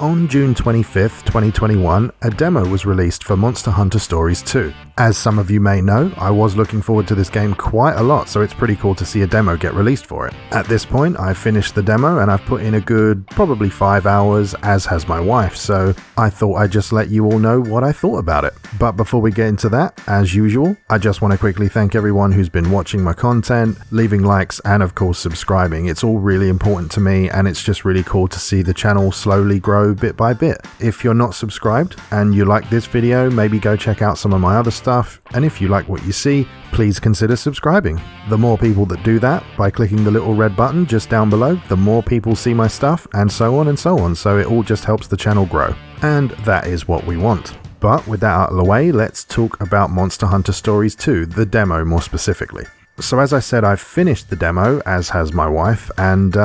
On June 25th, 2021, a demo was released for Monster Hunter Stories 2. As some of you may know, I was looking forward to this game quite a lot, so it's pretty cool to see a demo get released for it. At this point, I've finished the demo and I've put in a good probably 5 hours, as has my wife, so I thought I'd just let you all know what I thought about it. But before we get into that, as usual, I just want to quickly thank everyone who's been watching my content, leaving likes, and of course subscribing. It's all really important to me, and it's just really cool to see the channel slowly grow bit by bit. If you're not subscribed and you like this video, maybe go check out some of my other stuff, and if you like what you see, please consider subscribing. The more people that do that by clicking the little red button just down below, the more people see my stuff, and so on and so on, so it all just helps the channel grow. And that is what we want. But with that out of the way, let's talk about Monster Hunter Stories 2, the demo more specifically. So as I said, I've finished the demo, as has my wife, and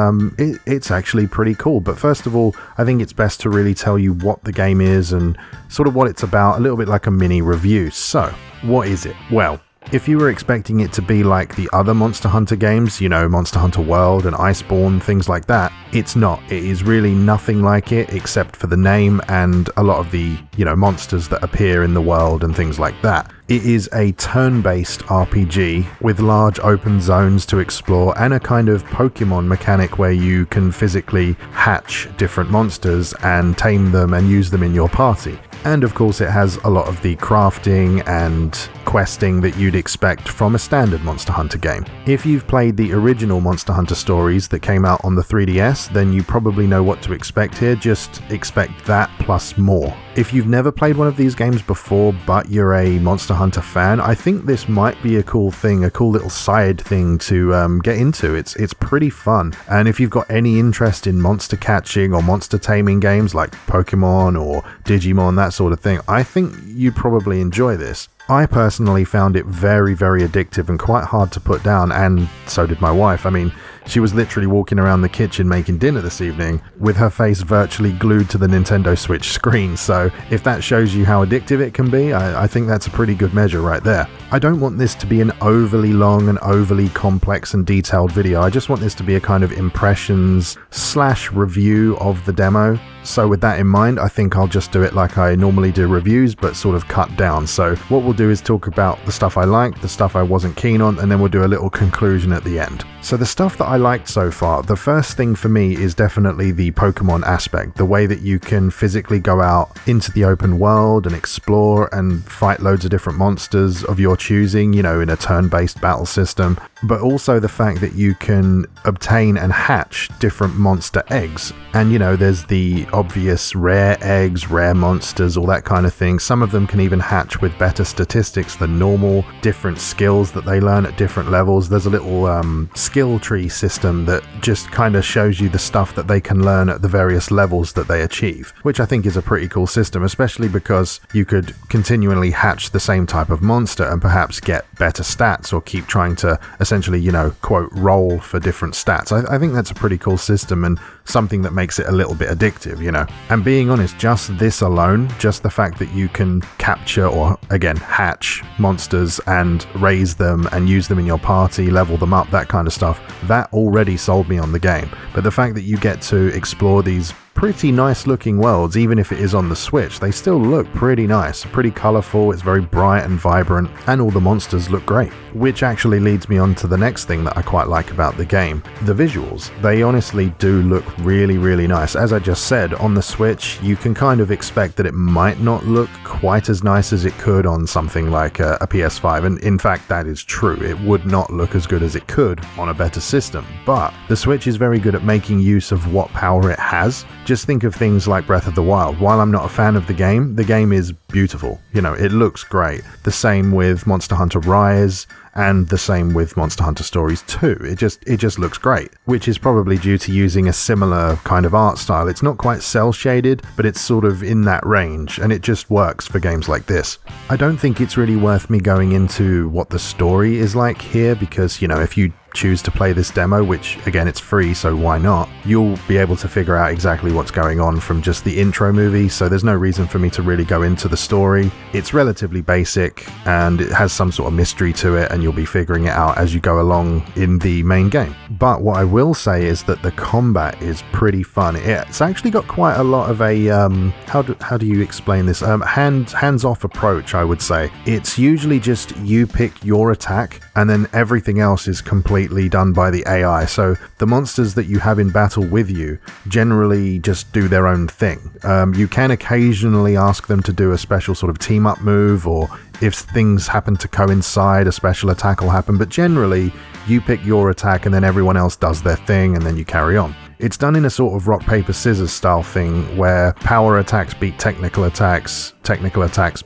it's actually pretty cool. But first of all, I think it's best to really tell you what the game is and sort of what it's about, a little bit like a mini review. So, what is it? Well, if you were expecting it to be like the other Monster Hunter games, you know, Monster Hunter World and Iceborne, things like that, it's not. It is really nothing like it except for the name and a lot of the, you know, monsters that appear in the world and things like that. It is a turn-based RPG with large open zones to explore and a kind of Pokemon mechanic where you can physically hatch different monsters and tame them and use them in your party. And of course it has a lot of the crafting and questing that you'd expect from a standard Monster Hunter game. If you've played the original Monster Hunter Stories that came out on the 3DS, then you probably know what to expect here, just expect that plus more. If you've never played one of these games before but you're a Monster Hunter fan, I think this might be a cool thing, a cool little side thing to get into. It's pretty fun, and if you've got any interest in monster catching or monster taming games like Pokemon or Digimon, that sort of thing, I think you'd probably enjoy this. I personally found it very, very addictive and quite hard to put down, and so did my wife. I mean, she was literally walking around the kitchen making dinner this evening with her face virtually glued to the Nintendo Switch screen, so if that shows you how addictive it can be, I think that's a pretty good measure right there. I don't want this to be an overly long and overly complex and detailed video. I just want this to be a kind of impressions / review of the demo. So with that in mind, I think I'll just do it like I normally do reviews, but sort of cut down. So what we'll do is talk about the stuff I liked, the stuff I wasn't keen on, and then we'll do a little conclusion at the end. So the stuff that I liked so far, the first thing for me is definitely the Pokemon aspect, the way that you can physically go out into the open world and explore and fight loads of different monsters of your choosing, you know, in a turn-based battle system, but also the fact that you can obtain and hatch different monster eggs. And you know, there's the obvious rare eggs, rare monsters, all that kind of thing. Some of them can even hatch with better statistics than normal, different skills that they learn at different levels. There's a little skill tree system that just kind of shows you the stuff that they can learn at the various levels that they achieve, which I think is a pretty cool system, especially because you could continually hatch the same type of monster and perhaps get better stats or keep trying to essentially, you know, quote, roll for different stats. I think that's a pretty cool system and something that makes it a little bit addictive, you know. And being honest, just this alone, just the fact that you can capture or, again, hatch monsters and raise them and use them in your party, level them up, that kind of stuff, that already sold me on the game. But the fact that you get to explore these pretty nice looking worlds, even if it is on the Switch, they still look pretty nice, pretty colourful, it's very bright and vibrant, and all the monsters look great. Which actually leads me on to the next thing that I quite like about the game, the visuals. They honestly do look really, really nice. As I just said, on the Switch, you can kind of expect that it might not look quite as nice as it could on something like a PS5, and in fact that is true. It would not look as good as it could on a better system, but the Switch is very good at making use of what power it has. Just think of things like Breath of the Wild. While I'm not a fan of the game is beautiful. You know, it looks great. The same with Monster Hunter Rise, and the same with Monster Hunter Stories 2. It just looks great, which is probably due to using a similar kind of art style. It's not quite cel shaded, but it's sort of in that range, and it just works for games like this. I don't think it's really worth me going into what the story is like here, because, you know, if you choose to play this demo, which again, it's free, so why not, you'll be able to figure out exactly what's going on from just the intro movie, so there's no reason for me to really go into the story. It's relatively basic, and it has some sort of mystery to it, and you'll be figuring it out as you go along in the main game. But what I will say is that the combat is pretty fun. It's actually got quite a lot of a, how do you explain this? Hands-off approach, I would say. It's usually just you pick your attack, and then everything else is completely done by the AI. So the monsters that you have in battle with you generally just do their own thing. You can occasionally ask them to do a special sort of team-up move, or if things happen to coincide, a special attack will happen, but generally you pick your attack and then everyone else does their thing and then you carry on. It's done in a sort of rock, paper, scissors style thing where power attacks beat technical attacks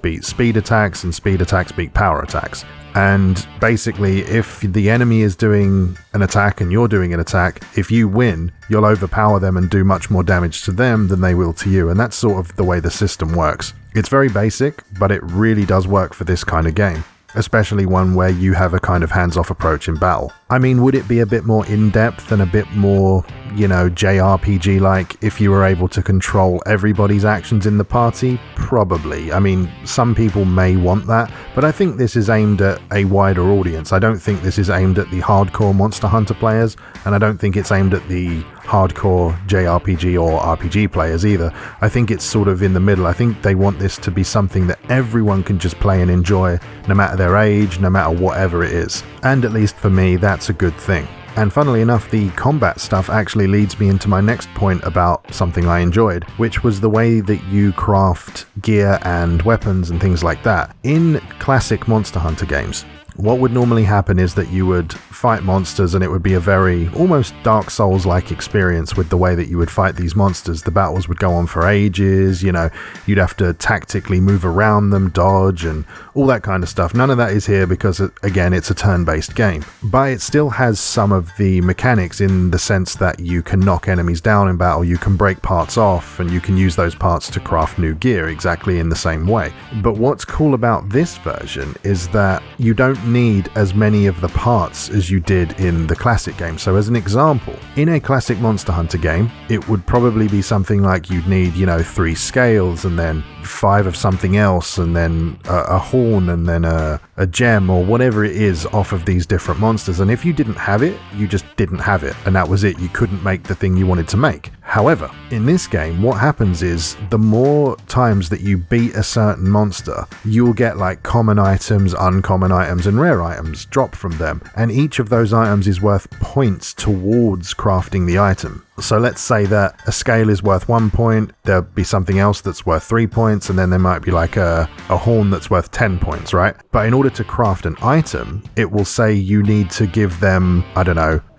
beat speed attacks, and speed attacks beat power attacks. And basically, if the enemy is doing an attack and you're doing an attack, if you win, you'll overpower them and do much more damage to them than they will to you. And that's sort of the way the system works. It's very basic, but it really does work for this kind of game, especially one where you have a kind of hands-off approach in battle. I mean, would it be a bit more in-depth and a bit more, JRPG-like if you were able to control everybody's actions in the party? Probably. I mean, some people may want that, but I think this is aimed at a wider audience. I don't think this is aimed at the hardcore Monster Hunter players, and I don't think it's aimed at the hardcore JRPG or RPG players either. I think it's sort of in the middle. I think they want this to be something that everyone can just play and enjoy, no matter their age, no matter whatever it is. And at least for me, that's a good thing. And funnily enough, the combat stuff actually leads me into my next point about something I enjoyed, which was the way that you craft gear and weapons and things like that. In classic Monster Hunter games, what would normally happen is that you would fight monsters and it would be a very almost Dark Souls-like experience with the way that you would fight these monsters. The battles would go on for ages, you'd have to tactically move around them, dodge, and all that kind of stuff. None of that is here because, again, it's a turn-based game. But it still has some of the mechanics in the sense that you can knock enemies down in battle, you can break parts off, and you can use those parts to craft new gear exactly in the same way. But what's cool about this version is that you don't need as many of the parts as you did in the classic game. So as an example, in a classic Monster Hunter game, it would probably be something like you'd need, 3 scales and then 5 of something else and then a horn and then a gem or whatever it is off of these different monsters. And if you didn't have it, you just didn't have it. And that was it. You couldn't make the thing you wanted to make. However, in this game, what happens is the more times that you beat a certain monster, you'll get like common items, uncommon items, and rare items drop from them. And each of those items is worth points towards crafting the item. So let's say that a scale is worth 1 point, there'll be something else that's worth 3 points, and then there might be like a horn that's worth 10 points, right? But in order to craft an item, it will say you need to give them,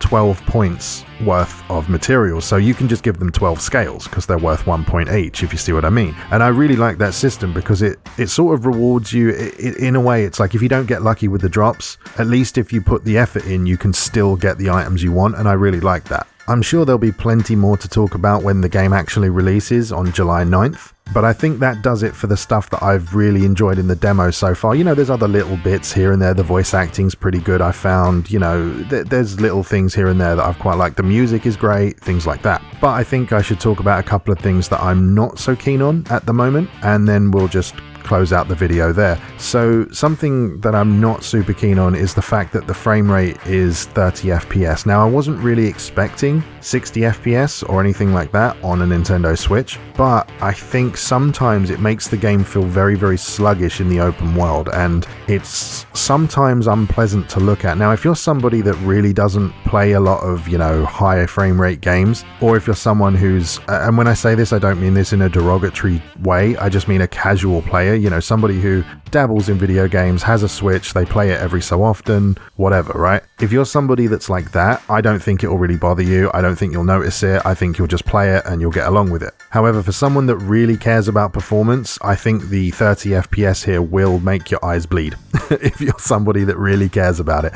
12 points worth of materials. So you can just give them 12 scales because they're worth 1 point each, if you see what I mean. And I really like that system because it sort of rewards you. In a way, it's like if you don't get lucky with the drops, at least if you put the effort in, you can still get the items you want, and I really like that. I'm sure there'll be plenty more to talk about when the game actually releases on July 9th, but I think that does it for the stuff that I've really enjoyed in the demo so far. There's other little bits here and there. The voice acting's pretty good, I found. There's little things here and there that I've quite liked. The music is great, things like that. But I think I should talk about a couple of things that I'm not so keen on at the moment, and then we'll just close out the video there. So something that I'm not super keen on is the fact that the frame rate is 30 FPS. Now, I wasn't really expecting 60 FPS or anything like that on a Nintendo Switch, but I think sometimes it makes the game feel very, very sluggish in the open world, and it's sometimes unpleasant to look at. Now, if you're somebody that really doesn't play a lot of, higher frame rate games, or if you're someone who's, and when I say this, I don't mean this in a derogatory way, I just mean a casual player, somebody who dabbles in video games, has a Switch, they play it every so often, whatever, right? If you're somebody that's like that, I don't think it'll really bother you. I don't think you'll notice it. I think you'll just play it and you'll get along with it. However, for someone that really cares about performance, I think the 30 FPS here will make your eyes bleed if you're somebody that really cares about it.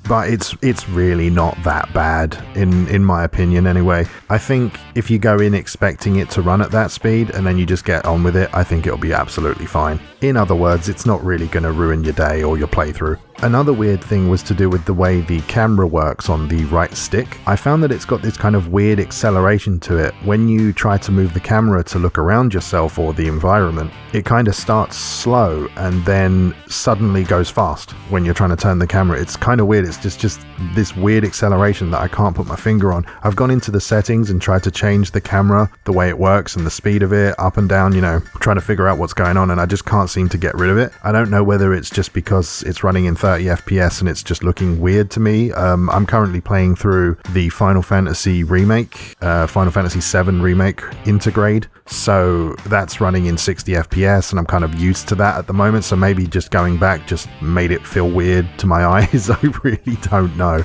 But it's really not that bad, in my opinion anyway. I think if you go in expecting it to run at that speed and then you just get on with it, I think it'll be absolutely fine. In other words, it's not really going to ruin your day or your playthrough. Another weird thing was to do with the way the camera works on the right stick. I found that it's got this kind of weird acceleration to it. When you try to move the camera to look around yourself or the environment, it kind of starts slow and then suddenly goes fast when you're trying to turn the camera. It's kind of weird. It's just this weird acceleration that I can't put my finger on. I've gone into the settings and tried to change the camera, the way it works and the speed of it, up and down, trying to figure out what's going on, and I just can't seem to get rid of it. I don't know whether it's just because it's running in 30 FPS and it's just looking weird to me. I'm currently playing through the Final Fantasy remake, Final Fantasy VII remake Intergrade, so that's running in 60 FPS and I'm kind of used to that at the moment, so maybe just going back just made it feel weird to my eyes. I really don't know,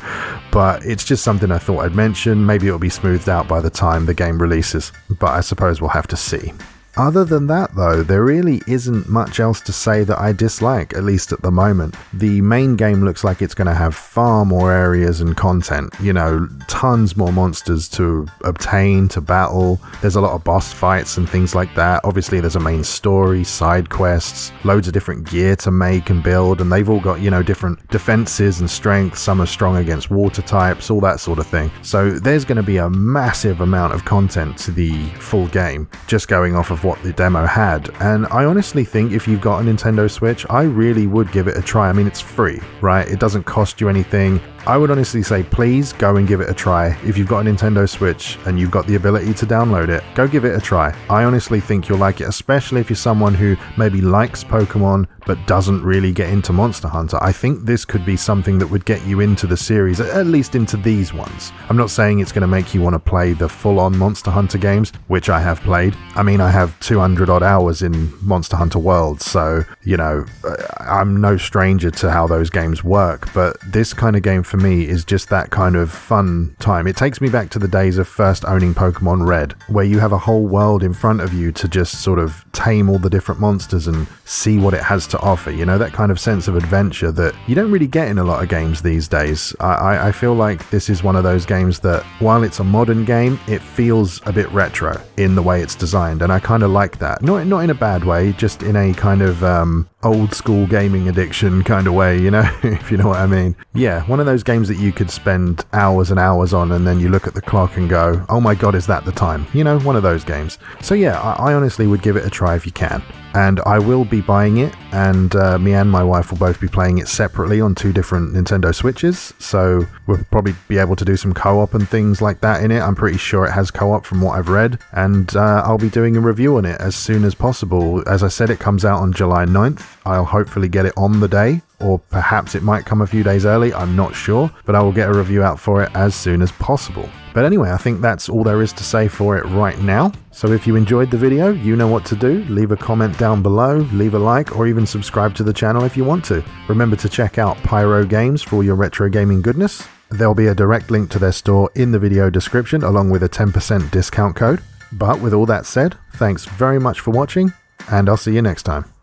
but it's just something I thought I'd mention. Maybe it'll be smoothed out by the time the game releases, but I suppose we'll have to see. Other than that though, there really isn't much else to say that I dislike, at least at the moment. The main game looks like it's going to have far more areas and content, tons more monsters to obtain, to battle. There's a lot of boss fights and things like that. Obviously there's a main story, side quests, loads of different gear to make and build, and they've all got, different defenses and strengths. Some are strong against water types, all that sort of thing. So there's going to be a massive amount of content to the full game, just going off of what the demo had. And I honestly think if you've got a Nintendo Switch, I really would give it a try. I mean, it's free, right? It doesn't cost you anything. I would honestly say please go and give it a try. If you've got a Nintendo Switch and you've got the ability to download it, go give it a try. I honestly think you'll like it, especially if you're someone who maybe likes Pokemon but doesn't really get into Monster Hunter. I think this could be something that would get you into the series, at least into these ones. I'm not saying it's going to make you want to play the full-on Monster Hunter games, which I have played. I mean, I have 200 odd hours in Monster Hunter World, so, I'm no stranger to how those games work, but this kind of game for me is just that kind of fun time. It takes me back to the days of first owning Pokemon Red, where you have a whole world in front of you to just sort of tame all the different monsters and see what it has to offer, that kind of sense of adventure that you don't really get in a lot of games these days. I feel like this is one of those games that, while it's a modern game, it feels a bit retro in the way it's designed, and I kind of like that. Not in a bad way, just in a kind of old school gaming addiction kind of way, if you know what I mean. Yeah, one of those games that you could spend hours and hours on and then you look at the clock and go, oh my god, is that the time? One of those games. So yeah, I honestly would give it a try if you can. And I will be buying it, and me and my wife will both be playing it separately on 2 different Nintendo Switches, so we'll probably be able to do some co-op and things like that in it. I'm pretty sure it has co-op from what I've read, and I'll be doing a review on it as soon as possible. As I said, it comes out on July 9th. I'll hopefully get it on the day, or perhaps it might come a few days early, I'm not sure, but I will get a review out for it as soon as possible. But anyway, I think that's all there is to say for it right now. So if you enjoyed the video, you know what to do. Leave a comment down below, leave a like, or even subscribe to the channel if you want to. Remember to check out Pyro Games for all your retro gaming goodness. There'll be a direct link to their store in the video description, along with a 10% discount code. But with all that said, thanks very much for watching, and I'll see you next time.